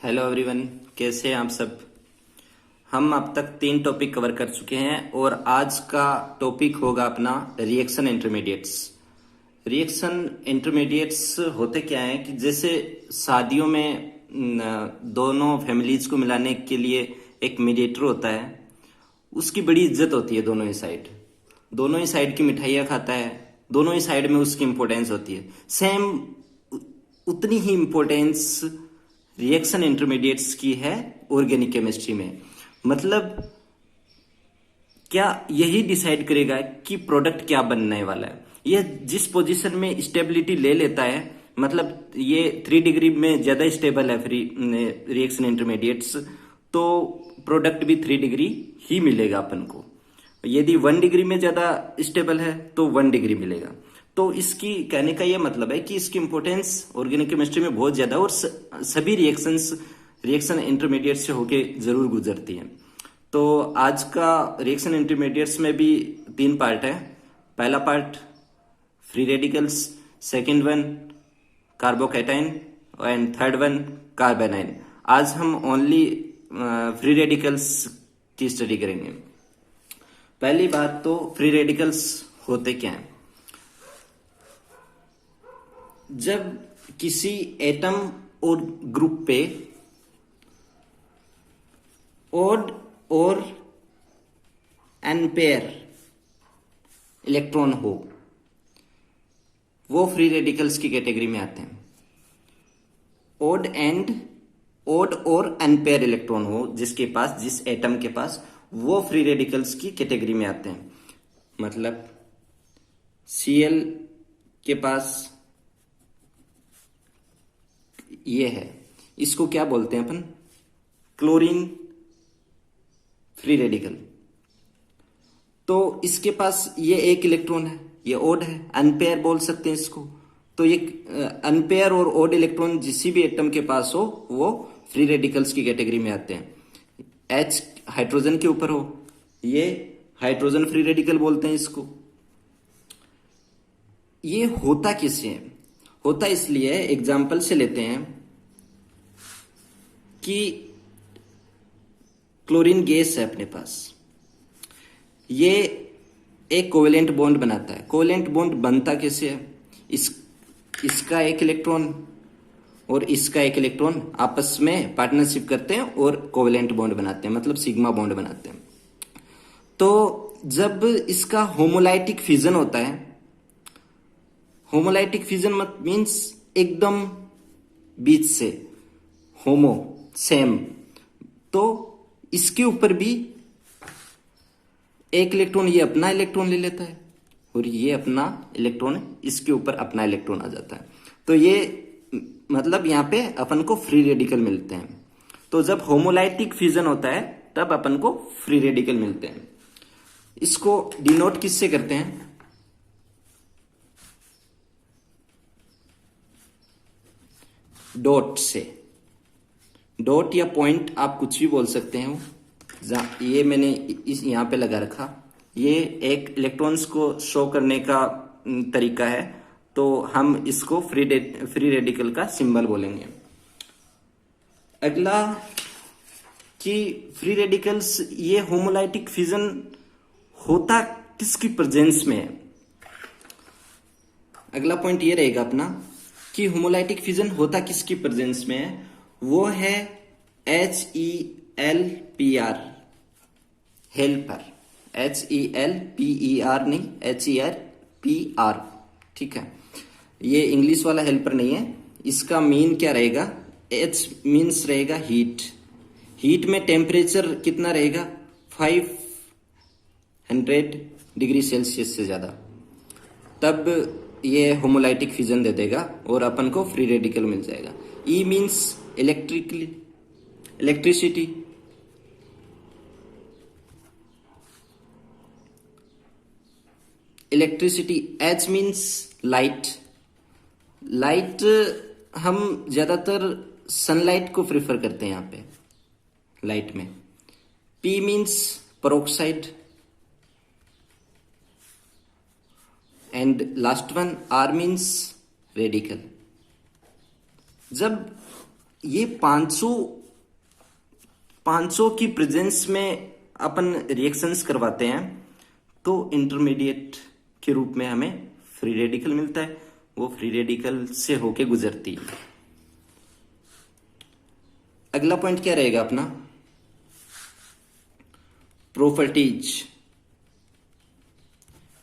Hello everyone, कैसे हैं आप सब। हम अब तक 3 टॉपिक कवर कर चुके हैं और आज का टॉपिक होगा अपना रिएक्शन इंटरमीडिएट्स। रिएक्शन इंटरमीडिएट्स होते क्या हैं कि जैसे शादियों में दोनों फैमिलीज को मिलाने के लिए एक मीडिएटर होता है, उसकी बड़ी इज्जत होती है। दोनों ही साइड की मिठाइयाँ खाता है, दोनों ही साइड में उसकी इम्पोर्टेंस होती है। सेम उतनी ही इम्पोर्टेंस रिएक्शन इंटरमीडिएट्स की है ऑर्गेनिक केमिस्ट्री में। मतलब क्या यही डिसाइड करेगा कि प्रोडक्ट क्या बनने वाला है। यह जिस पोजीशन में स्टेबिलिटी ले लेता है, मतलब ये 3 डिग्री में ज्यादा स्टेबल है रिएक्शन इंटरमीडिएट्स, तो प्रोडक्ट भी 3 डिग्री ही मिलेगा अपन को। यदि 1 डिग्री में ज्यादा स्टेबल है तो 1 डिग्री मिलेगा। तो इसकी कहने का यह मतलब है कि इसकी इंपॉर्टेंस ऑर्गेनिक केमिस्ट्री में बहुत ज्यादा और सभी रिएक्शन इंटरमीडिएट से होके जरूर गुजरती है। तो आज का रिएक्शन इंटरमीडिएट्स में भी 3 पार्ट है। पहला part free radicals, second one carbocation and third one कार्बेनाइन। आज हम ओनली फ्री रेडिकल्स की स्टडी करेंगे। पहली बात तो फ्री रेडिकल्स होते क्या हैं। जब किसी एटम और ग्रुप पे ओड और एनपेयर इलेक्ट्रॉन हो, वो फ्री रेडिकल्स की कैटेगरी में आते हैं। ओड और एनपेयर इलेक्ट्रॉन हो जिसके पास, जिस एटम के पास, वो फ्री रेडिकल्स की कैटेगरी में आते हैं। मतलब Cl के पास ये है, इसको क्या बोलते हैं अपन, क्लोरीन फ्री रेडिकल। तो इसके पास ये एक इलेक्ट्रॉन है, ये ओड है, अनपेयर बोल सकते हैं इसको। तो ये अनपेयर और ओड इलेक्ट्रॉन जिसी भी एटम के पास हो वो फ्री रेडिकल्स की कैटेगरी में आते हैं। H हाइड्रोजन के ऊपर हो, ये हाइड्रोजन फ्री रेडिकल बोलते हैं इसको। ये होता किससे है? होता इसलिए, एग्जाम्पल से लेते हैं कि क्लोरीन गैस है अपने पास, ये एक कोवेलेंट बॉन्ड बनाता है। कोवेलेंट बॉन्ड बनता कैसे है? इसका एक इलेक्ट्रॉन और इसका एक इलेक्ट्रॉन आपस में पार्टनरशिप करते हैं और कोवेलेंट बॉन्ड बनाते हैं, मतलब सिग्मा बॉन्ड बनाते हैं। तो जब इसका होमोलाइटिक फ्यूजन होता है, होमोलाइटिक फ्यूजन मत मीन्स एकदम बीच से होमो सेम, तो इसके ऊपर भी एक इलेक्ट्रॉन ये अपना इलेक्ट्रॉन ले लेता है और ये अपना इलेक्ट्रॉन इसके ऊपर अपना इलेक्ट्रॉन आ जाता है। तो ये मतलब यहां पे अपन को फ्री रेडिकल मिलते हैं। तो जब होमोलाइटिक फ्यूजन होता है तब अपन को फ्री रेडिकल मिलते हैं। इसको डिनोट किससे करते हैं? डॉट से। डॉट या पॉइंट आप कुछ भी बोल सकते हैं। ये मैंने इस यहां पे लगा रखा, ये एक इलेक्ट्रॉन्स को शो करने का तरीका है, तो हम इसको फ्री रेडिकल का सिंबल बोलेंगे। अगला कि फ्री रेडिकल्स, ये होमोलाइटिक फ्यूजन होता किसकी प्रेजेंस में है। अगला पॉइंट ये रहेगा अपना कि होमोलाइटिक फ्यूजन होता किसकी प्रेजेंस में है। वो है HELPR, हेल्पर। HELPER नहीं, HELPR, ठीक है। ये इंग्लिश वाला हेल्पर नहीं है। इसका मीन क्या रहेगा? H मीन्स रहेगा हीट। हीट में टेम्परेचर कितना रहेगा? 500 डिग्री सेल्सियस से ज्यादा, तब ये होमोलाइटिक फ्यूजन दे देगा और अपन को फ्री रेडिकल मिल जाएगा। E means electricity. H means light. Light हम ज्यादातर सनलाइट को प्रेफर करते हैं यहाँ पे लाइट में। P means peroxide and last one R means radical. जब ये 500 पांचों की प्रेजेंस में अपन रिएक्शंस करवाते हैं तो इंटरमीडिएट के रूप में हमें फ्री रेडिकल मिलता है, वो फ्री रेडिकल से होके गुजरती है। अगला पॉइंट क्या रहेगा अपना, प्रॉपर्टीज।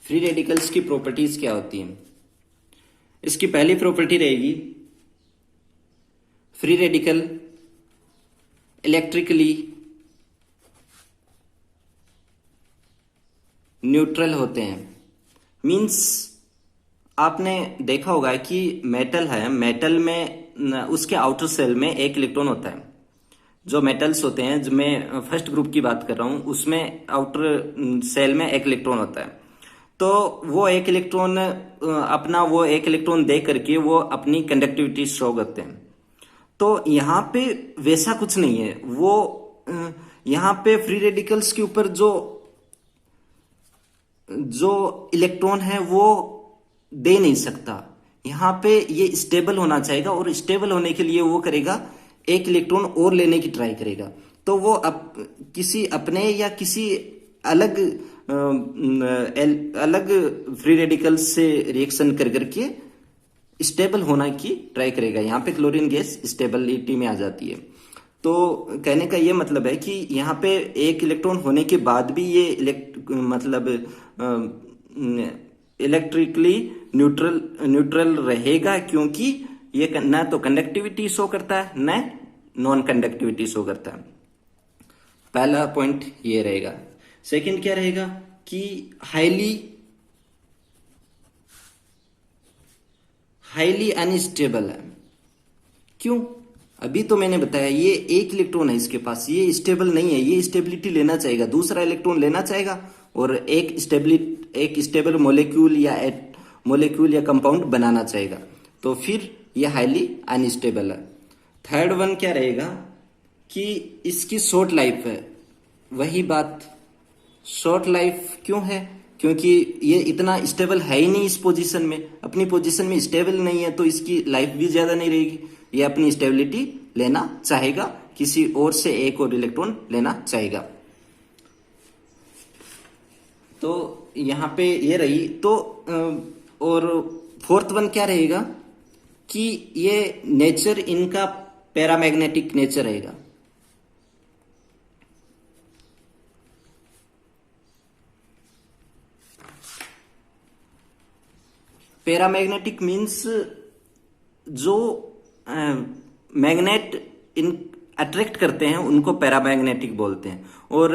फ्री रेडिकल्स की प्रॉपर्टीज क्या होती हैं? इसकी पहली प्रॉपर्टी रहेगी, फ्री रेडिकल इलेक्ट्रिकली न्यूट्रल होते हैं। मींस आपने देखा होगा कि मेटल है, मेटल में उसके आउटर सेल में एक इलेक्ट्रॉन होता है। जो मेटल्स होते हैं, जो मैं फर्स्ट ग्रुप की बात कर रहा हूं, उसमें आउटर सेल में एक इलेक्ट्रॉन होता है। तो वो एक इलेक्ट्रॉन वो एक इलेक्ट्रॉन दे करके वो अपनी कंडक्टिविटी शो करते हैं। तो यहाँ पे वैसा कुछ नहीं है, वो यहाँ पे फ्री रेडिकल्स के ऊपर जो इलेक्ट्रॉन है वो दे नहीं सकता। यहाँ पे ये स्टेबल होना चाहिए, और स्टेबल होने के लिए वो करेगा एक इलेक्ट्रॉन और लेने की ट्राई करेगा। तो वो किसी अपने या किसी अलग अलग फ्री रेडिकल से रिएक्शन कर करके स्टेबल होना की ट्राई करेगा। यहाँ पे क्लोरीन गैस स्टेबिलिटी में आ जाती है। तो कहने का ये मतलब है कि यहाँ पे एक इलेक्ट्रॉन होने के बाद भी ये इलेक्ट्रिकली न्यूट्रल रहेगा, क्योंकि ये न तो कंडक्टिविटी शो करता है न नॉन कंडक्टिविटी शो करता है। पहला पॉइंट ये रहेगा। सेकंड क्या रहेगा कि हाईली अनस्टेबल है। क्यों? अभी तो मैंने बताया ये एक इलेक्ट्रॉन है इसके पास, ये स्टेबल नहीं है, ये स्टेबिलिटी लेना चाहेगा, दूसरा इलेक्ट्रॉन लेना चाहेगा और एक स्टेबल मोलेक्यूल या कंपाउंड बनाना चाहेगा। तो फिर ये हाईली अनस्टेबल है। थर्ड वन क्या रहेगा कि इसकी शॉर्ट लाइफ है। वही बात, शॉर्ट लाइफ क्यों है? क्योंकि ये इतना स्टेबल है ही नहीं इस पोजीशन में, अपनी पोजीशन में स्टेबल नहीं है, तो इसकी लाइफ भी ज्यादा नहीं रहेगी। ये अपनी स्टेबिलिटी लेना चाहेगा, किसी और से एक और इलेक्ट्रॉन लेना चाहेगा। तो यहाँ पे ये रही। तो और फोर्थ वन क्या रहेगा कि ये नेचर इनका पैरामैग्नेटिक नेचर रहेगा। पैरामैग्नेटिक मीन्स जो मैग्नेट इन अट्रैक्ट करते हैं उनको पैरामैग्नेटिक बोलते हैं, और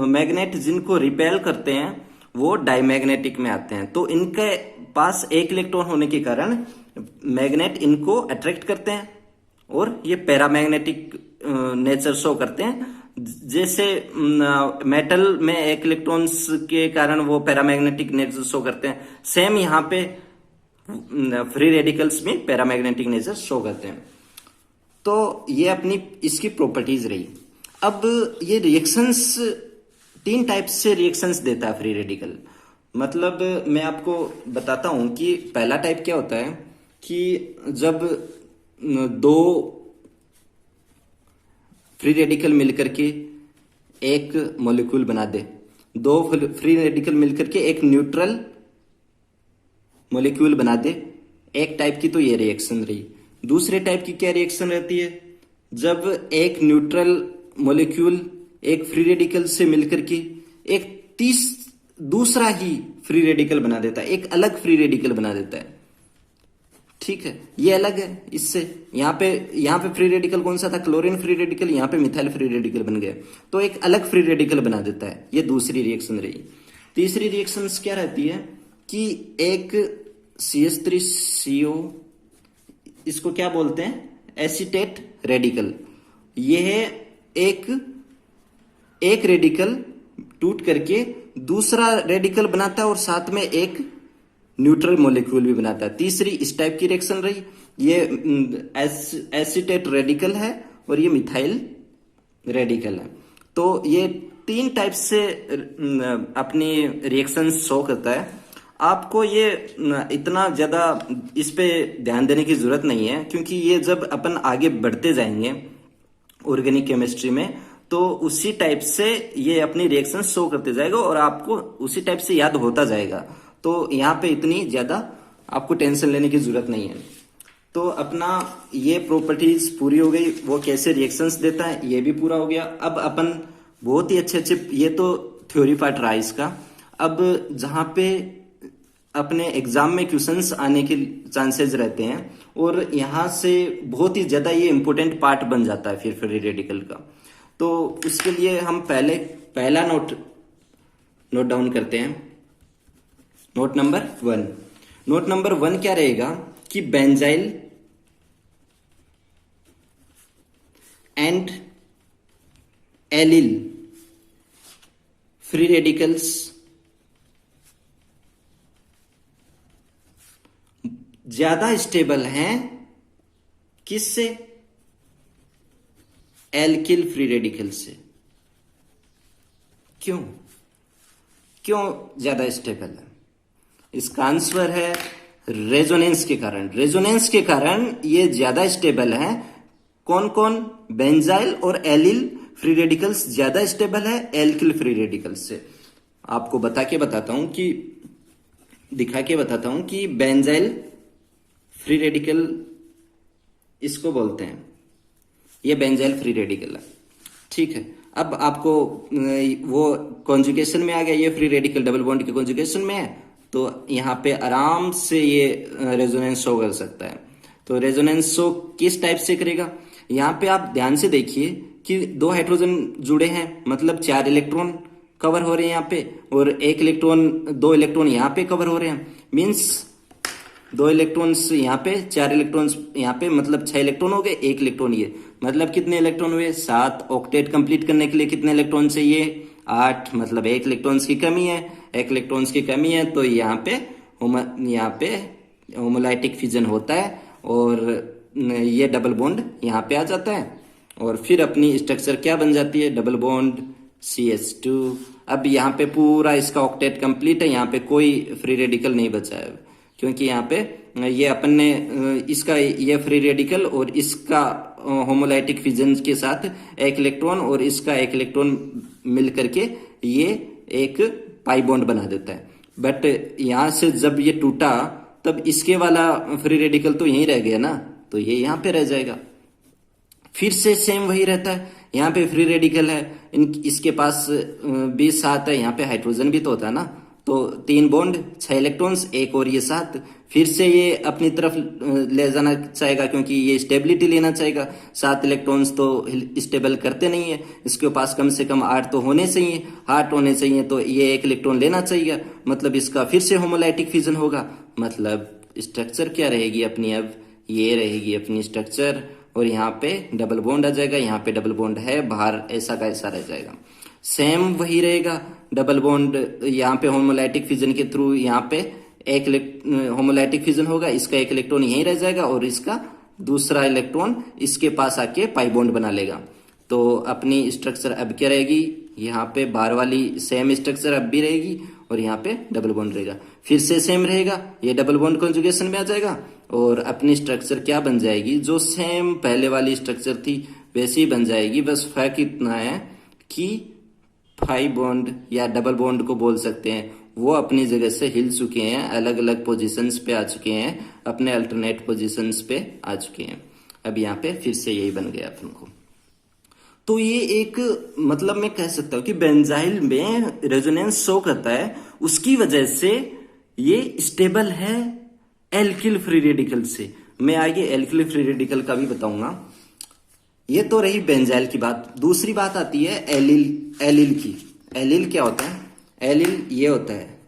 मैग्नेट जिनको रिपेल करते हैं वो डायमैग्नेटिक में आते हैं। तो इनके पास एक इलेक्ट्रॉन होने के कारण मैग्नेट इनको अट्रैक्ट करते हैं और ये पैरामैग्नेटिक नेचर शो करते हैं। जैसे मेटल में एक इलेक्ट्रॉन्स के कारण वो पैरामैग्नेटिक नेचर शो करते हैं, सेम यहाँ पे फ्री रेडिकल्स में पैरामैग्नेटिक नेचर शो करते हैं। तो ये अपनी इसकी प्रॉपर्टीज रही। अब ये रिएक्शंस, 3 टाइप से रिएक्शंस देता है फ्री रेडिकल। मतलब मैं आपको बताता हूं कि पहला टाइप क्या होता है कि जब 2 फ्री रेडिकल मिलकर के एक मॉलिक्यूल बना दे, 2 फ्री रेडिकल मिलकर के एक न्यूट्रल मॉलिक्यूल बना दे, एक टाइप की तो ये रिएक्शन रही। दूसरे टाइप की क्या रिएक्शन रहती है? जब एक न्यूट्रल मॉलिक्यूल एक फ्री रेडिकल से मिलकर के एक दूसरा ही फ्री रेडिकल बना देता है, एक अलग फ्री रेडिकल बना देता है। ठीक है, ये अलग है इससे। यहाँ पे फ्री रेडिकल कौन सा था? क्लोरीन फ्री रेडिकल, यहाँ पे मिथाइल फ्री रेडिकल बन गया, तो एक अलग फ्री रेडिकल बना देता है। ये दूसरी रिएक्शन रही। तीसरी रिएक्शन क्या रहती है कि एक CH3CO, इसको क्या बोलते हैं? Acetate radical. यह एक रेडिकल टूट करके दूसरा रेडिकल बनाता है और साथ में एक न्यूट्रल मॉलिक्यूल भी बनाता है। तीसरी इस टाइप की रिएक्शन रही। ये एसीटेट रेडिकल है और ये मिथाइल रेडिकल है। तो ये 3 टाइप से अपनी रिएक्शन शो करता है। आपको ये इतना ज्यादा इस पे ध्यान देने की जरूरत नहीं है, क्योंकि ये जब अपन आगे बढ़ते जाएंगे ऑर्गेनिक केमिस्ट्री में, तो तो उसी टाइप से ये अपनी रिएक्शन शो करते जाएगा और आपको उसी टाइप से याद होता जाएगा। तो यहाँ पे इतनी ज्यादा आपको टेंशन लेने की जरूरत नहीं है। तो अपना ये प्रॉपर्टीज पूरी हो गई, वो कैसे रिएक्शंस देता है ये भी पूरा हो गया। अब अपन बहुत ही अच्छे अच्छे, ये तो थ्योरी पार्ट रहा इसका। अब जहां पे अपने एग्जाम में क्वेश्चंस आने के चांसेस रहते हैं और यहाँ से बहुत ही ज्यादा ये इंपॉर्टेंट पार्ट बन जाता है फिर फ्री रेडिकल का। तो उसके लिए हम पहला नोट डाउन करते हैं। नोट नंबर वन क्या रहेगा कि benzyl and allyl free radicals ज्यादा स्टेबल हैं किससे? एल्किल फ्री रेडिकल से। क्यों ज्यादा स्टेबल है? इसका आंसर है रेजोनेंस के कारण। रेजोनेंस के कारण ये ज्यादा स्टेबल है। कौन? बेंजाइल और एलिल फ्री रेडिकल्स ज्यादा स्टेबल है एल्किल फ्री रेडिकल्स से। आपको दिखा के बताता हूं कि बेंजाइल फ्री रेडिकल इसको बोलते हैं, ये बेंजाइल फ्री रेडिकल है, ठीक है। अब आपको वो कॉन्जुगेशन में आ गया, ये फ्री रेडिकल डबल बॉन्ड के कॉन्जुगेशन में है, तो यहाँ पे आराम से ये रेजोनेंस शो कर सकता है। तो रेजोनेंस शो किस टाइप से करेगा? यहाँ पे आप ध्यान से देखिए कि 2 हाइड्रोजन जुड़े हैं, मतलब 4 इलेक्ट्रॉन कवर हो रहे हैं यहाँ पे, और 2 इलेक्ट्रॉन यहाँ पे कवर हो रहे हैं। मीन्स 2 इलेक्ट्रॉन्स यहाँ पे, 4 इलेक्ट्रॉन्स यहाँ पे, मतलब 6 इलेक्ट्रॉन हो गए, 1 इलेक्ट्रॉन ये, मतलब कितने इलेक्ट्रॉन हुए? 7। ऑक्टेट कंप्लीट करने के लिए कितने इलेक्ट्रॉन चाहिए? 8, मतलब 1 इलेक्ट्रॉन्स की कमी है। 1 इलेक्ट्रॉन्स की कमी है तो यहाँ पे होमोलाइटिक फिजन होता है और ये डबल बॉन्ड यहाँ पे आ जाता है और फिर अपनी स्ट्रक्चर क्या बन जाती है? Double bond CH2। अब यहाँ पे पूरा इसका ऑक्टेट कंप्लीट है, यहाँ पे कोई फ्री रेडिकल नहीं बचा है, क्योंकि यहाँ पे ये अपन ने इसका ये फ्री रेडिकल और इसका होमोलाइटिक फिजन के साथ 1 इलेक्ट्रॉन और इसका 1 इलेक्ट्रॉन मिल करके ये एक पाई बॉन्ड बना देता है। बट यहाँ से जब ये टूटा तब इसके वाला फ्री रेडिकल तो यहीं रह गया ना, तो ये यहाँ पे रह जाएगा। फिर से सेम वही रहता है, यहाँ पे फ्री रेडिकल है, इसके पास 20-7 है, यहाँ पे हाइड्रोजन भी तो होता है ना, तो 3 बॉन्ड 6 इलेक्ट्रॉन्स, 1 और ये 7। फिर से ये अपनी तरफ ले जाना चाहेगा क्योंकि ये स्टेबिलिटी लेना चाहेगा। 7 इलेक्ट्रॉन्स तो स्टेबल करते नहीं है, इसके पास कम से कम 8 तो होने चाहिए, 8 होने चाहिए, तो ये 1 इलेक्ट्रॉन लेना चाहिए, मतलब इसका फिर से होमोलाइटिक फिजन होगा। मतलब स्ट्रक्चर क्या रहेगी अपनी? अब ये रहेगी अपनी स्ट्रक्चर और यहाँ पे डबल बॉन्ड आ जाएगा, यहाँ पे डबल बॉन्ड है, बाहर ऐसा का ऐसा रह जाएगा। सेम वही रहेगा, डबल बॉन्ड यहाँ पे होमोलाइटिक फिजन के थ्रू यहाँ पे एक होमोलाइटिक फिजन होगा, इसका 1 इलेक्ट्रॉन यहीं रह जाएगा और इसका दूसरा इलेक्ट्रॉन इसके पास आके पाई बॉन्ड बना लेगा। तो अपनी स्ट्रक्चर अब क्या रहेगी? यहाँ पे बाहर वाली सेम स्ट्रक्चर अब भी रहेगी और यहाँ पे डबल बॉन्ड रहेगा। फिर से सेम रहेगा, ये डबल बॉन्ड कॉन्जुगेशन में आ जाएगा और अपनी स्ट्रक्चर क्या बन जाएगी? जो सेम पहले वाली स्ट्रक्चर थी वैसी ही बन जाएगी। बस फर्क इतना है कि पाई बॉन्ड या डबल बॉन्ड को बोल सकते हैं, वो अपनी जगह से हिल चुके हैं, अलग अलग पोजीशंस पे आ चुके हैं, अपने अल्टरनेट पोजीशंस पे आ चुके हैं। अब यहाँ पे फिर से यही बन गया अपन को। तो ये एक, मतलब मैं कह सकता हूं कि बेंजाइल में रेजोनेंस शो करता है, उसकी वजह से ये स्टेबल है एल्किल फ्री रेडिकल से। मैं आगे एल्किल फ्री रेडिकल का भी बताऊंगा। ये तो रही बेंजाइल की बात। दूसरी बात आती है एलिल की। एलिल क्या होता है? एलिल ये होता है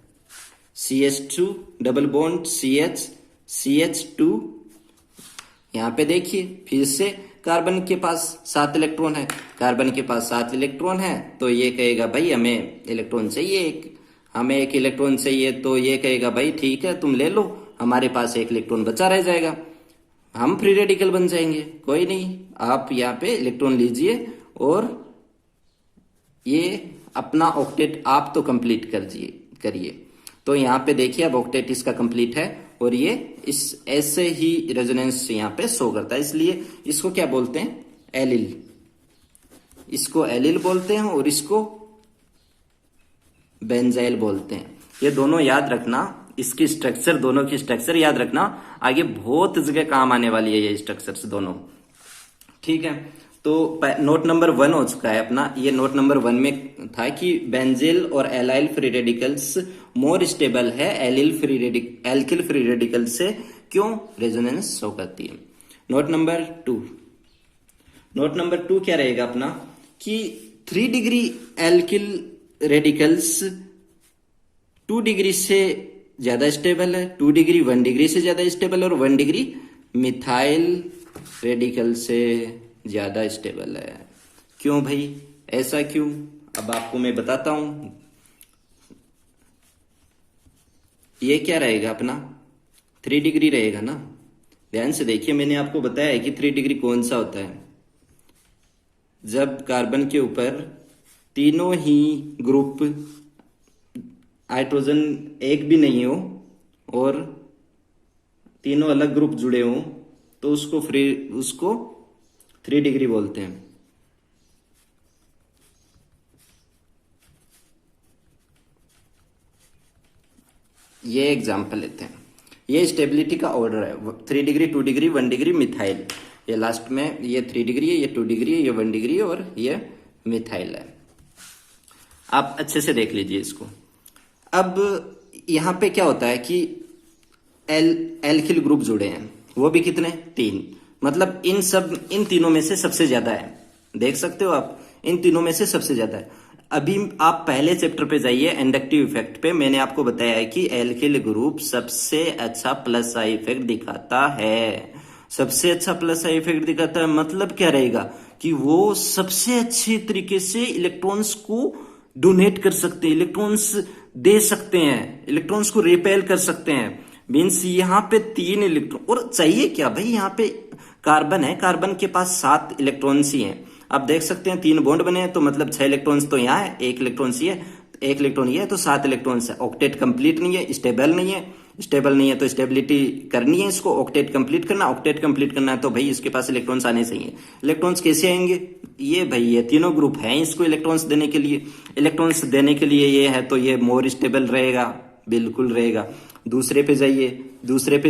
CH2 डबल बॉन्ड CH2। यहाँ पे देखिए फिर से कार्बन के पास 7 इलेक्ट्रॉन है, कार्बन के पास 7 इलेक्ट्रॉन है, तो ये कहेगा भाई हमें इलेक्ट्रॉन चाहिए, हमें 1 इलेक्ट्रॉन चाहिए, तो ये कहेगा भाई ठीक है तुम ले लो, हमारे पास 1 इलेक्ट्रॉन बचा रह जाएगा, हम फ्री रेडिकल बन जाएंगे। कोई नहीं, आप यहाँ पे इलेक्ट्रॉन लीजिए और ये अपना ऑक्टेट आप तो कंप्लीट करिए। तो यहाँ पे देखिए अब ऑक्टेट इसका कंप्लीट है और ये इस ऐसे ही रेजोनेंस यहाँ पे शो करता है, इसलिए इसको क्या बोलते हैं? एलिल। इसको एलिल बोलते हैं और इसको बेंजाइल बोलते हैं। ये दोनों याद रखना, इसकी स्ट्रक्चर, दोनों की स्ट्रक्चर याद रखना, आगे बहुत जगह काम आने वाली है ये स्ट्रक्चर्स दोनों। ठीक है, तो नोट नंबर 1 हो चुका है अपना। ये नोट नंबर 1 में था कि बेंजील और allyl free radicals more stable है एल्किल फ्री रेडिकल से, क्यों? रेजोनेंस शो करती है। नोट नंबर 2 क्या रहेगा अपना कि 3 डिग्री एल्किल रेडिकल्स 2 डिग्री से ज्यादा स्टेबल है, 2 डिग्री 1 डिग्री से ज्यादा स्टेबल है, और 1 डिग्री मिथाइल रेडिकल से ज्यादा स्टेबल है। क्यों भाई, ऐसा क्यों? अब आपको मैं बताता हूं। ये क्या रहेगा अपना 3 डिग्री रहेगा ना। ध्यान से देखिए, मैंने आपको बताया है कि 3 डिग्री कौन सा होता है। जब कार्बन के ऊपर तीनों ही ग्रुप, हाइड्रोजन एक भी नहीं हो और तीनों अलग ग्रुप जुड़े हो, तो उसको 3 डिग्री बोलते हैं। ये एग्जाम्पल लेते हैं। ये स्टेबिलिटी का ऑर्डर है, 3 डिग्री, 2 डिग्री, 1 डिग्री मिथाइल। ये लास्ट में ये 3 डिग्री है, ये 2 डिग्री है, ये 1 डिग्री है, और ये मिथाइल है। आप अच्छे से देख लीजिए इसको। अब यहां पे क्या होता है कि एल्किल ग्रुप जुड़े हैं, वो भी कितने? 3। मतलब इन तीनों में से सबसे ज्यादा है। देख सकते हो आप, इन तीनों में से सबसे ज्यादा है। अभी आप पहले चैप्टर पे जाइए, इंडक्टिव इफेक्ट पे। मैंने आपको बताया है कि एल्किल ग्रुप सबसे अच्छा प्लस आई इफेक्ट दिखाता है। सबसे अच्छा प्लस आई इफेक्ट दिखाता है मतलब क्या रहेगा कि वो सबसे अच्छे तरीके से इलेक्ट्रॉन्स को डोनेट कर सकते हैं, इलेक्ट्रॉन्स दे सकते हैं, इलेक्ट्रॉन्स को रिपेल कर सकते हैं। मीन्स यहाँ पे 3 इलेक्ट्रॉन, और चाहिए क्या भाई, यहाँ पे कार्बन है, कार्बन के पास 7 इलेक्ट्रॉन्स ही हैं। आप देख सकते हैं 3 बॉन्ड बने हैं, तो मतलब 6 इलेक्ट्रॉन्स तो यहाँ है, 1 इलेक्ट्रॉन ये है, 1 इलेक्ट्रॉन ये है, तो 7 इलेक्ट्रॉन्स है। ऑक्टेट कंप्लीट नहीं है, स्टेबल नहीं है। स्टेबल नहीं है तो स्टेबिलिटी करनी है इसको, ऑक्टेट कंप्लीट करना। ऑक्टेट कंप्लीट करना है तो भाई इसके पास इलेक्ट्रॉन्स आने चाहिए। इलेक्ट्रॉन्स कैसे आएंगे? ये भाई ये तीनों ग्रुप हैं इसको इलेक्ट्रॉन्स देने के लिए। इलेक्ट्रॉन्स देने के लिए ये है तो ये मोर स्टेबल रहेगा, बिल्कुल रहेगा। दूसरे पे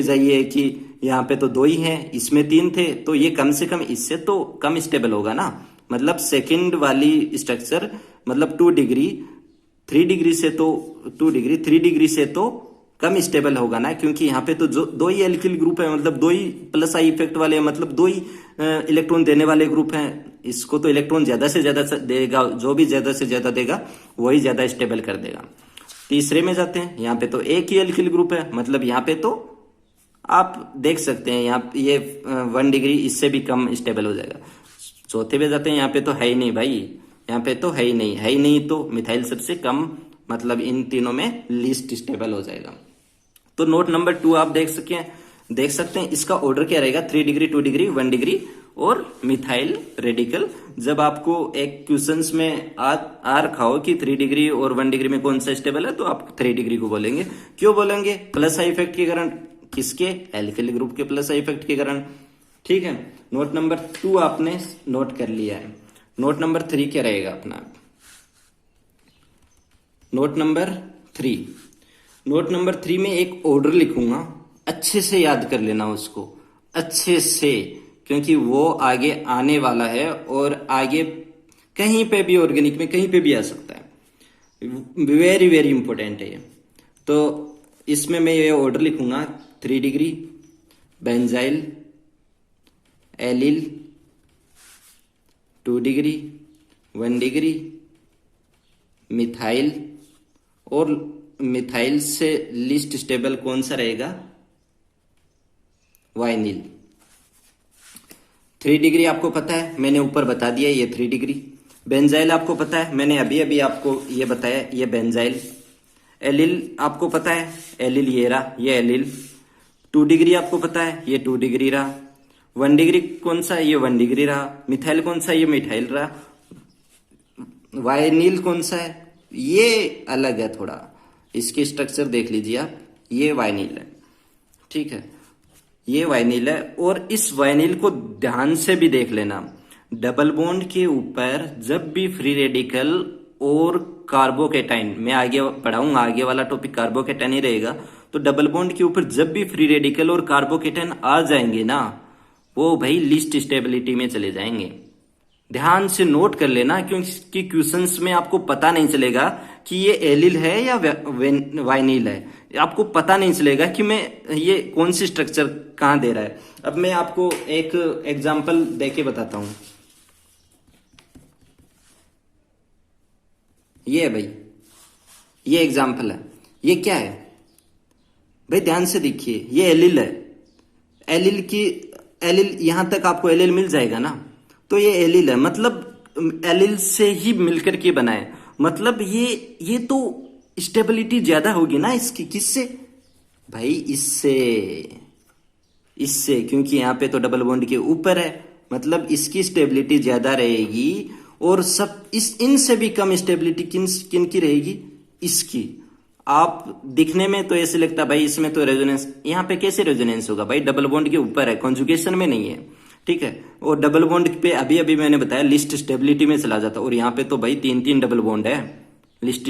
जाइए कि यहाँ पे तो 2 ही हैं, इसमें 3 थे, तो ये कम से कम इससे तो कम स्टेबल होगा ना। मतलब सेकंड वाली स्ट्रक्चर, मतलब 2 डिग्री 3 डिग्री से तो 2 डिग्री 3 डिग्री से तो कम स्टेबल होगा ना, क्योंकि यहाँ पे तो जो 2 ही एल्किल ग्रुप है, मतलब 2 ही प्लस आई इफेक्ट वाले हैं, मतलब 2 ही इलेक्ट्रॉन देने वाले ग्रुप हैं। इसको तो इलेक्ट्रॉन ज्यादा से ज्यादा देगा, जो भी ज्यादा से ज्यादा देगा वही ज्यादा स्टेबल कर देगा। तीसरे में जाते हैं, यहाँ पे तो 1 ही एल्किल ग्रुप है, मतलब यहाँ पे तो आप देख सकते हैं यहाँ ये 1 डिग्री इससे भी कम स्टेबल हो जाएगा। चौथे पे जाते हैं, यहाँ पे तो है ही नहीं भाई, यहाँ पे तो है ही नहीं, तो मिथाइल सबसे कम, मतलब इन तीनों में लीस्ट स्टेबल हो जाएगा। तो नोट नंबर 2 आप देख सकते हैं इसका ऑर्डर क्या रहेगा, 3 डिग्री, 2 डिग्री, 1 डिग्री और मिथाइल रेडिकल। जब आपको एक क्वेश्चंस में आ रखा हो कि 3 डिग्री और 1 डिग्री में कौन सा स्टेबल है, तो आप 3 डिग्री को बोलेंगे। क्यों बोलेंगे? प्लस आई इफेक्ट के कारण। किसके? एल्किल ग्रुप के प्लस आई इफेक्ट के कारण। ठीक है, नोट नंबर 2 आपने नोट कर लिया है। नोट नंबर 3 क्या रहेगा अपना? नोट नंबर 3 में एक ऑर्डर लिखूंगा, अच्छे से याद कर लेना उसको, अच्छे से, क्योंकि वो आगे आने वाला है और आगे कहीं पे भी ऑर्गेनिक में कहीं पे भी आ सकता है। वेरी वेरी इंपॉर्टेंट है ये। तो इसमें मैं ये ऑर्डर लिखूंगा, 3 degree benzyl allyl, 2 degree 1 degree methyl, और मिथाइल से लिस्ट स्टेबल कौन सा रहेगा? वाइनिल। 3 डिग्री आपको पता है, मैंने ऊपर बता दिया ये 3 डिग्री। बेंजाइल आपको पता है, मैंने अभी आपको ये बताया, ये बेंजाइल। एलिल आपको पता है, एलिल ये रहा, ये एलिल। 2 डिग्री आपको पता है, ये 2 डिग्री रहा। 1 डिग्री कौन सा? ये 1 डिग्री रहा। मिथाइल कौन सा? ये मिथाइल रहा। वाइनिल कौन सा है? ये अलग है थोड़ा, इसकी स्ट्रक्चर देख लीजिए आप, ये वाइनिल है। ठीक है, ये वाइनिल है, और इस वाइनिल को ध्यान से भी देख लेना। डबल बॉन्ड के ऊपर जब भी फ्री रेडिकल और कार्बोकेटाइन, मैं आगे पढ़ाऊंगा, आगे वाला टॉपिक कार्बोकेटाइन ही रहेगा, तो डबल बॉन्ड के ऊपर जब भी फ्री रेडिकल और कार्बोकेटाइन आ जाएंगे ना, वो भाई लीस्ट स्टेबिलिटी में चले जाएंगे। ध्यान से नोट कर लेना, क्योंकि क्वेश्चंस में आपको पता नहीं चलेगा कि ये एलिल है या वाइनिल है, आपको पता नहीं चलेगा कि मैं ये कौन सी स्ट्रक्चर कहां दे रहा है। अब मैं आपको एक एग्जांपल देके बताता हूं। ये है भाई, ये एग्जांपल है। ये क्या है भाई, ध्यान से देखिए, ये एलिल है। एलिल यहां तक आपको एलिल मिल जाएगा ना, तो ये एलिल है, मतलब एलिल से ही मिलकर के बना है, मतलब ये तो स्टेबिलिटी ज्यादा होगी ना इसकी। किससे भाई? इससे क्योंकि यहां पे तो डबल बॉन्ड के ऊपर है, मतलब इसकी स्टेबिलिटी ज्यादा रहेगी। और सब इनसे भी कम स्टेबिलिटी किन की रहेगी? इसकी। आप दिखने में तो ऐसे लगता है भाई इसमें तो रेजोनेंस, यहाँ पे कैसे रेजोनेंस होगा भाई? डबल बॉन्ड के ऊपर है, कॉन्जुगेशन में नहीं है, ठीक है। और डबल बॉन्ड पे अभी मैंने बताया लिस्ट स्टेबिलिटी में चला जाता, और यहाँ पे तो भाई 3 डबल बॉन्ड है, लिस्ट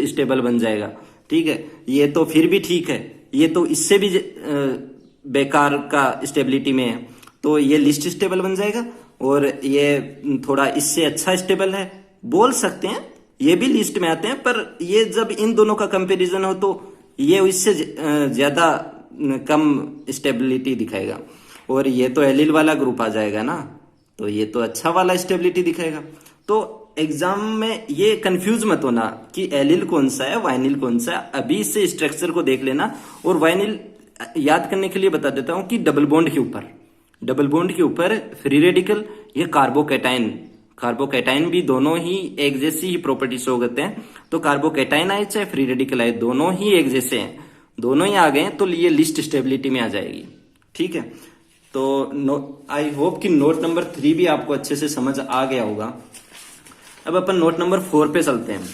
स्टेबल बन जाएगा, ठीक है। ये तो फिर भी ठीक है, ये तो इससे भी बेकार का स्टेबिलिटी में है, तो ये लिस्ट स्टेबल बन जाएगा। और ये थोड़ा इससे अच्छा स्टेबल है, बोल सकते हैं, ये भी लिस्ट में आते हैं, पर ये जब इन दोनों का कंपैरिजन हो तो ये इससे ज्यादा कम स्टेबिलिटी दिखाएगा। और ये तो एलिल वाला ग्रुप आ जाएगा ना, तो ये तो अच्छा वाला स्टेबिलिटी दिखाएगा। तो एग्जाम में ये कंफ्यूज मत होना कि एलिल कौन सा है, वाइनिल कौन सा है। अभी इससे स्ट्रक्चर को देख लेना। और वाइनिल याद करने के लिए बता देता हूं कि डबल बॉन्ड के ऊपर फ्री रेडिकल, ये कार्बोकैटाइन भी दोनों ही एक जैसी ही प्रॉपर्टी शो करते हैं। तो कार्बोकैटाइन आए चाहे फ्री रेडिकल आए, दोनों ही एक जैसे हैं, दोनों ही आ गए, तो ये लिस्ट स्टेबिलिटी में आ जाएगी, ठीक है। तो आई होप कि नोट नंबर 3 भी आपको अच्छे से समझ आ गया होगा। अब अपन नोट नंबर 4 पे चलते हैं।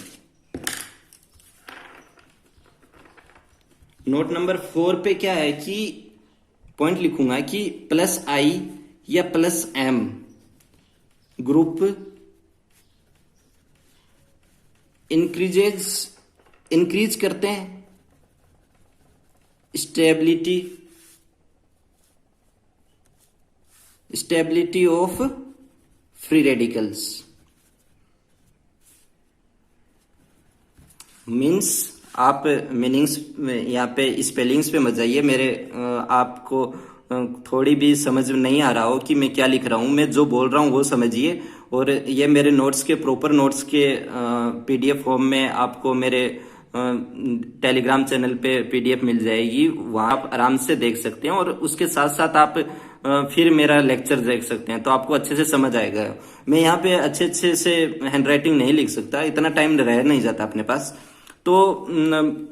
नोट नंबर 4 पे क्या है कि पॉइंट लिखूंगा कि +I या +M ग्रुप इंक्रीज करते हैं stability of free radicals. Means आप मीनिंग्स यहाँ पे स्पेलिंग्स पे मत जाइए, मेरे आपको थोड़ी भी समझ नहीं आ रहा हो कि मैं क्या लिख रहा हूँ, मैं जो बोल रहा हूँ वो समझिए। और ये मेरे नोट्स के प्रॉपर नोट्स के PDF फॉर्म में आपको मेरे टेलीग्राम चैनल पे PDF मिल जाएगी, वहां आप आराम से देख सकते हैं। और उसके साथ साथ आप फिर मेरा लेक्चर देख सकते हैं, तो आपको अच्छे से समझ आएगा। मैं यहाँ पे अच्छे से हैंडराइटिंग नहीं लिख सकता, इतना टाइम रह नहीं जाता अपने पास। तो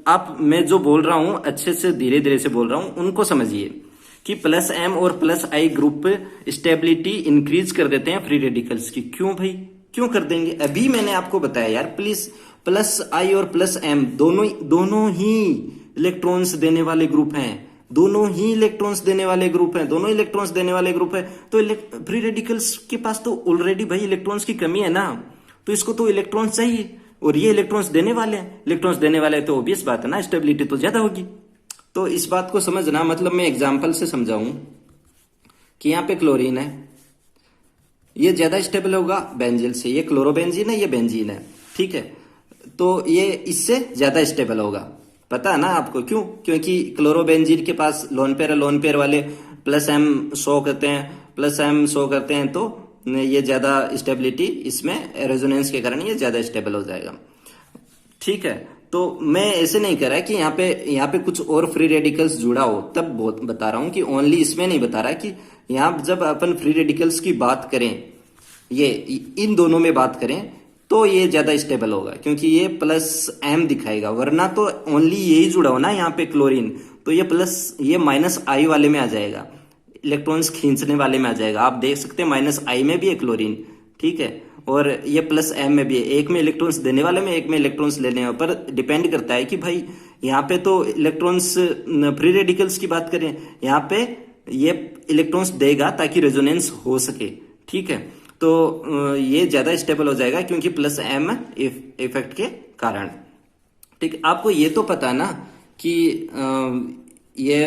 आप मैं जो बोल रहा हूँ अच्छे से धीरे धीरे से बोल रहा हूँ, उनको समझिए कि +M और +I ग्रुप स्टेबिलिटी इंक्रीज कर देते हैं फ्री रेडिकल्स की। क्यों भाई, क्यों कर देंगे? अभी मैंने आपको बताया यार, प्लीज +I और +M दोनों ही इलेक्ट्रॉन्स देने वाले ग्रुप हैं, दोनों इलेक्ट्रॉन्स देने वाले ग्रुप है। तो फ्री रेडिकल्स के पास तो ऑलरेडी भाई इलेक्ट्रॉन्स की कमी है ना, तो इसको तो इलेक्ट्रॉन्स चाहिए, और ये इलेक्ट्रॉन्स देने वाले हैं, तो ऑब्वियस बात है ना, स्टेबिलिटी तो ज्यादा होगी। तो इस बात को समझना, मतलब मैं एग्जांपल से समझाऊं कि यहाँ पे क्लोरीन है, ये ज्यादा स्टेबल होगा बेंजीन से, ये क्लोरोबेंजीन है, ये बेंजीन है, ठीक है। तो ये इससे ज्यादा स्टेबल होगा, पता है ना आपको क्यों? क्योंकि क्लोरोबेंजीन के पास लोन पेयर वाले +M शो करते हैं, तो ये ज्यादा स्टेबिलिटी इसमें रेजोनेंस के कारण ये ज्यादा स्टेबल हो जाएगा, ठीक है। तो मैं ऐसे नहीं कह रहा कि यहाँ पे कुछ और फ्री रेडिकल्स जुड़ा हो, तब बहुत बता रहा हूं कि ओनली इसमें नहीं बता रहा कि यहाँ जब अपन फ्री रेडिकल्स की बात करें, ये इन दोनों में बात करें, तो ये ज्यादा स्टेबल होगा, क्योंकि ये +M दिखाएगा, वरना तो ओनली यही जुड़ा हो ना यहाँ पे क्लोरीन, तो ये -I वाले में आ जाएगा, इलेक्ट्रॉन्स खींचने वाले में आ जाएगा। आप देख सकते हैं -I में भी है क्लोरीन, ठीक है, और ये +M में भी है, एक में इलेक्ट्रॉन्स देने वाले में, एक में इलेक्ट्रॉन्स लेने वाले पर डिपेंड करता है कि भाई यहाँ पे तो इलेक्ट्रॉन्स फ्री रेडिकल्स की बात करें, यहाँ पे ये इलेक्ट्रॉन्स देगा ताकि रेजोनेंस हो सके, ठीक है। तो ये ज्यादा स्टेबल हो जाएगा क्योंकि प्लस एम इफेक्ट के कारण। ठीक है, आपको ये तो पता ना कि ये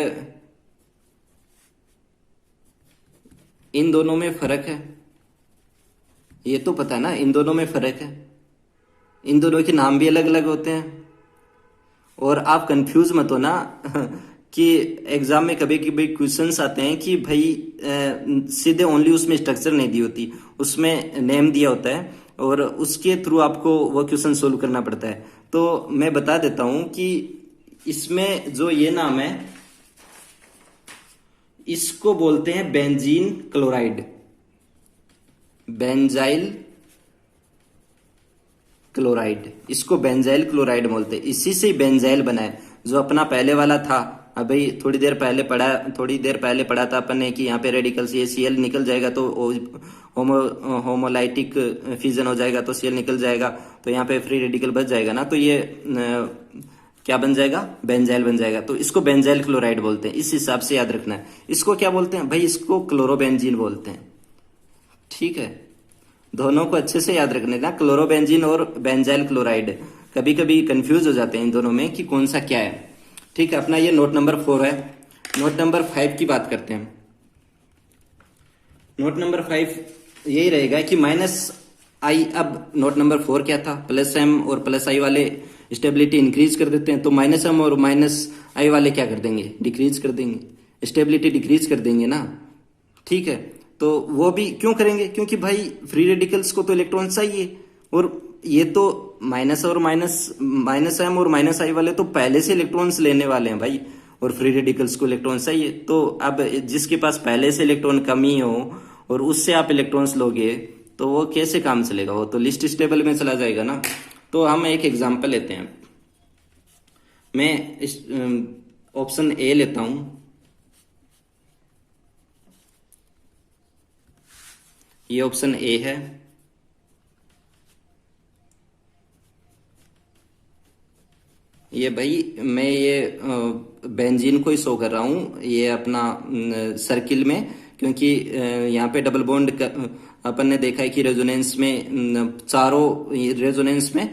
इन दोनों में फर्क है, ये तो पता है ना इन दोनों में फर्क है, इन दोनों के नाम भी अलग अलग होते हैं। और आप कंफ्यूज मत हो ना कि एग्जाम में कभी कभी क्वेश्चंस आते हैं कि भाई सीधे ओनली उसमें स्ट्रक्चर नहीं दी होती, उसमें नेम दिया होता है और उसके थ्रू आपको वो क्वेश्चन सोल्व करना पड़ता है। तो मैं बता देता हूं कि इसमें जो ये नाम है इसको बोलते हैं बेंजीन क्लोराइड, बेंजाइल क्लोराइड, इसको बेंजाइल क्लोराइड बोलते हैं। इसी से बेंजाइल बना है। जो अपना पहले वाला था, अभी थोड़ी देर पहले पढ़ा था अपन ने कि यहाँ पे रेडिकल से Cl निकल जाएगा तो होमोलाइटिक फ्यूजन हो जाएगा तो Cl निकल जाएगा, तो यहाँ पे फ्री रेडिकल बच जाएगा ना, तो ये क्या बन जाएगा, बेंजाइल बन जाएगा। तो इसको बेंजाइल क्लोराइड बोलते हैं, इस हिसाब से याद रखना है। इसको क्या बोलते हैं भाई, इसको क्लोरोबेंजीन बोलते हैं। ठीक है, दोनों को अच्छे से याद रखने ना, क्लोरोबेंजीन और बेंजाइल क्लोराइड। कभी कभी कंफ्यूज हो जाते हैं इन दोनों में कि कौन सा क्या है। ठीक है, अपना ये नोट नंबर 4 है। नोट नंबर 5 की बात करते हैं। नोट नंबर 5 यही रहेगा कि माइनस आई, अब नोट नंबर 4 क्या था, प्लस एम और प्लस आई वाले स्टेबिलिटी इंक्रीज कर देते हैं, तो माइनस एम और माइनस आई वाले क्या कर देंगे, डिक्रीज कर देंगे, स्टेबिलिटी डिक्रीज कर देंगे ना। ठीक है, तो वो भी क्यों करेंगे, क्योंकि भाई फ्री रेडिकल्स को तो इलेक्ट्रॉन चाहिए, और ये तो माइनस एम और माइनस आई वाले तो पहले से इलेक्ट्रॉन्स लेने वाले हैं भाई, और फ्री रेडिकल्स को इलेक्ट्रॉन चाहिए। तो अब जिसके पास पहले से इलेक्ट्रॉन कमी हो और उससे आप इलेक्ट्रॉन्स लोगे तो वो कैसे काम चलेगा, वो तो लिस्ट स्टेबल में चला जाएगा ना। तो हम एक एग्जांपल लेते हैं, मैं ऑप्शन ए लेता हूं। ये ऑप्शन ए है। ये भाई मैं ये बेंजीन को ही शो कर रहा हूं, ये अपना सर्किल में, क्योंकि यहाँ पे डबल बॉन्ड अपन ने देखा है कि रेजोनेंस में चारों रेजोनेंस में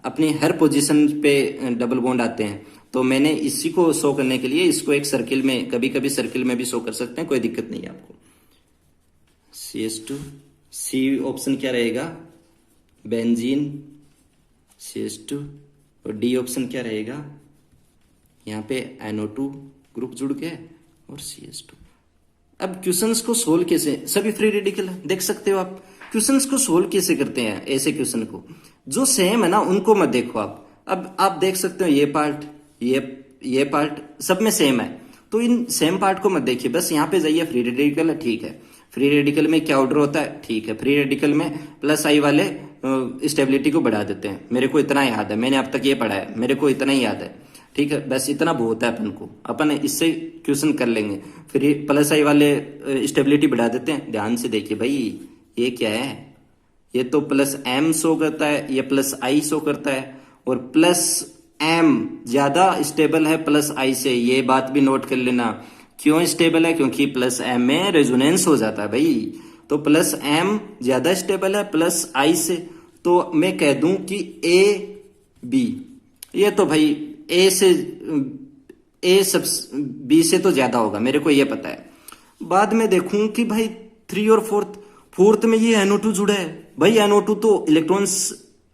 अपनी हर पोजीशन पे डबल बॉन्ड आते हैं। तो मैंने इसी को शो करने के लिए इसको एक सर्किल में, कभी कभी सर्किल में भी शो कर सकते हैं, कोई दिक्कत नहीं है आपको। CH2, सी ऑप्शन क्या रहेगा, बेंजीन CH2, और डी ऑप्शन क्या रहेगा, यहाँ पे NO2 ग्रुप जुड़ गए और CH2। अब क्वेश्चंस को सोल्व कैसे, सभी फ्री रेडिकल है, देख सकते हो आप। क्वेश्चंस को सोल्व कैसे करते हैं, ऐसे क्वेश्चन को जो सेम है ना उनको मत देखो आप। अब आप देख सकते हो ये पार्ट, ये पार्ट सब में सेम है, तो इन सेम पार्ट को मत देखिए, बस यहाँ पे जाइए फ्री रेडिकल है, ठीक है। फ्री रेडिकल में क्या ऑर्डर होता है, ठीक है। फ्री रेडिकल में प्लस आई वाले स्टेबिलिटी को बढ़ा देते हैं, मेरे को इतना याद है, मैंने अब तक ये पढ़ा है, मेरे को इतना ही याद है। ठीक है, बस इतना बहुत है अपन को, अपन इससे क्वेश्चन कर लेंगे। फिर प्लस आई वाले स्टेबिलिटी बढ़ा देते हैं, ध्यान से देखिए भाई ये क्या है, ये तो प्लस एम शो करता है, ये प्लस आई शो करता है, और प्लस एम ज्यादा स्टेबल है प्लस आई से, ये बात भी नोट कर लेना। क्यों स्टेबल है, क्योंकि प्लस एम में रेजोनेंस हो जाता है भाई, तो प्लस एम ज्यादा स्टेबल है प्लस आई से। तो मैं कह दूं कि ए बी, ये तो भाई ए सब बी से तो ज्यादा होगा, मेरे को ये पता है। बाद में देखूं कि भाई 3 और 4th में ये NO2 जुड़ा है, भाई NO2 तो इलेक्ट्रॉन्स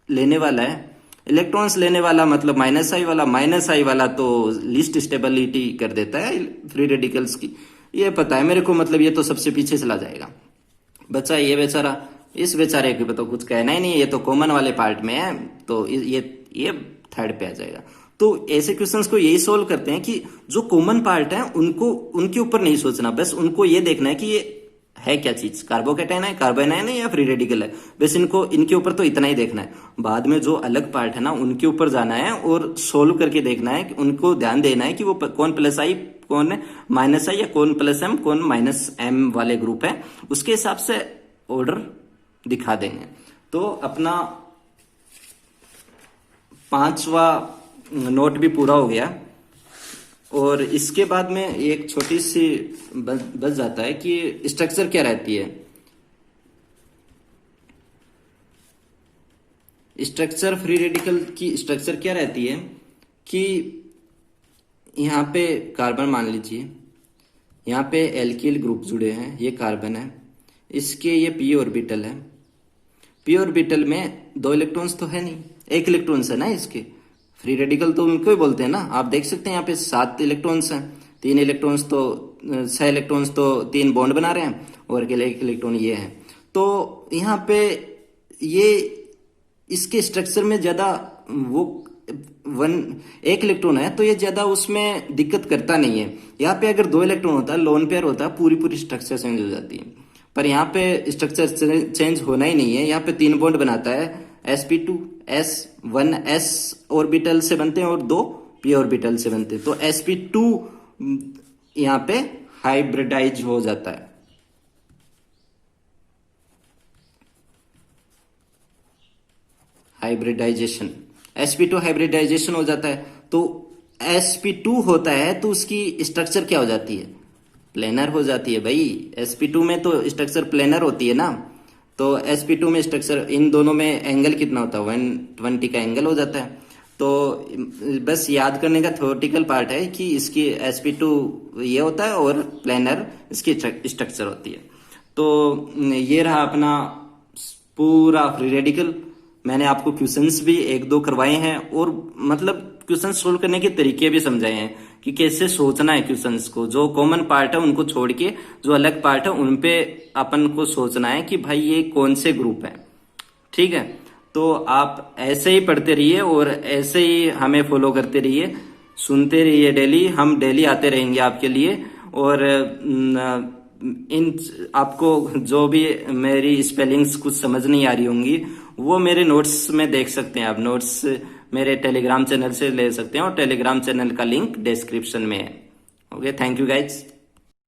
लेने वाला है, इलेक्ट्रॉन्स लेने वाला मतलब माइनस आई वाला तो लीस्ट स्टेबिलिटी कर देता है फ्री रेडिकल्स की, ये पता है मेरे को, मतलब ये तो सबसे पीछे चला जाएगा। बच्चा ये बेचारा, इस बेचारे के तो कुछ कहना ही नहीं है, ये तो कॉमन वाले पार्ट में है, तो ये थर्ड पे आ जाएगा। तो ऐसे क्वेश्चंस को यही सोल्व करते हैं कि जो कॉमन पार्ट है उनको, उनके ऊपर नहीं सोचना, बस उनको ये देखना है कि ये है क्या चीज, कार्बोकैटायन है, कार्बोनाइन है या फ्री रेडिकल है, बस इनके ऊपर तो इतना ही देखना है। बाद में जो अलग पार्ट है ना उनके ऊपर जाना है और सोल्व करके देखना है, उनको ध्यान देना है कि वो कौन प्लस आई, कौन माइनस आई, या कौन प्लस एम, कौन माइनस एम वाले ग्रुप है, उसके हिसाब से ऑर्डर दिखा देंगे। तो अपना 5वां नोट भी पूरा हो गया, और इसके बाद में एक छोटी सी बच जाता है कि स्ट्रक्चर क्या रहती है। स्ट्रक्चर फ्री रेडिकल की स्ट्रक्चर क्या रहती है कि यहाँ पे कार्बन मान लीजिए, यहाँ पे एल्किल ग्रुप जुड़े हैं, ये कार्बन है, इसके ये पी ऑर्बिटल है। पी ऑर्बिटल में 2 इलेक्ट्रॉन्स तो है नहीं, 1 इलेक्ट्रॉन्स है ना इसके। फ्री रेडिकल तो उनको ही बोलते हैं ना। आप देख सकते हैं यहाँ पे 7 इलेक्ट्रॉन्स हैं, 6 इलेक्ट्रॉन्स तो 3 बॉन्ड बना रहे हैं और अकेले 1 इलेक्ट्रॉन ये है। तो यहाँ पे ये इसके स्ट्रक्चर में ज्यादा वो 1 इलेक्ट्रॉन है तो ये ज्यादा उसमें दिक्कत करता नहीं है। यहाँ पे अगर 2 इलेक्ट्रॉन होता है, लोन पेयर होता है, पूरी स्ट्रक्चर चेंज हो जाती है। पर यहाँ पे स्ट्रक्चर चेंज होना ही नहीं है। यहाँ पे 3 बॉन्ड बनाता है, sp2 1 s ऑर्बिटल से बनते हैं और 2 p ऑर्बिटल से बनते हैं। तो sp2 यहाँ पे हाइब्रिडाइज हो जाता है। हाइब्रिडाइजेशन, sp2 हाइब्रिडाइजेशन हो जाता है। तो sp2 होता है तो उसकी स्ट्रक्चर क्या हो जाती है? प्लेनर हो जाती है भाई। sp2 में तो स्ट्रक्चर प्लेनर होती है ना। तो sp2 में स्ट्रक्चर, इन दोनों में एंगल कितना होता है? 120 का एंगल हो जाता है। तो बस याद करने का थ्योरेटिकल पार्ट है कि इसकी sp2 ये होता है और प्लेनर इसकी स्ट्रक्चर होती है। तो ये रहा अपना पूरा फ्री रेडिकल। मैंने आपको क्वेश्चंस भी 1-2 करवाए हैं और मतलब क्वेश्चन सोल्व करने के तरीके भी समझाए हैं कि कैसे सोचना है क्वेश्चंस को। जो कॉमन पार्ट है उनको छोड़ के जो अलग पार्ट है उन पे अपन को सोचना है कि भाई ये कौन से ग्रुप है। ठीक है, तो आप ऐसे ही पढ़ते रहिए और ऐसे ही हमें फॉलो करते रहिए, सुनते रहिए डेली। हम डेली आते रहेंगे आपके लिए। और इन आपको जो भी मेरी स्पेलिंग्स कुछ समझ नहीं आ रही होंगी वो मेरे नोट्स में देख सकते हैं। आप नोट्स मेरे टेलीग्राम चैनल से ले सकते हैं और टेलीग्राम चैनल का लिंक डिस्क्रिप्शन में है। Okay, thank you guys.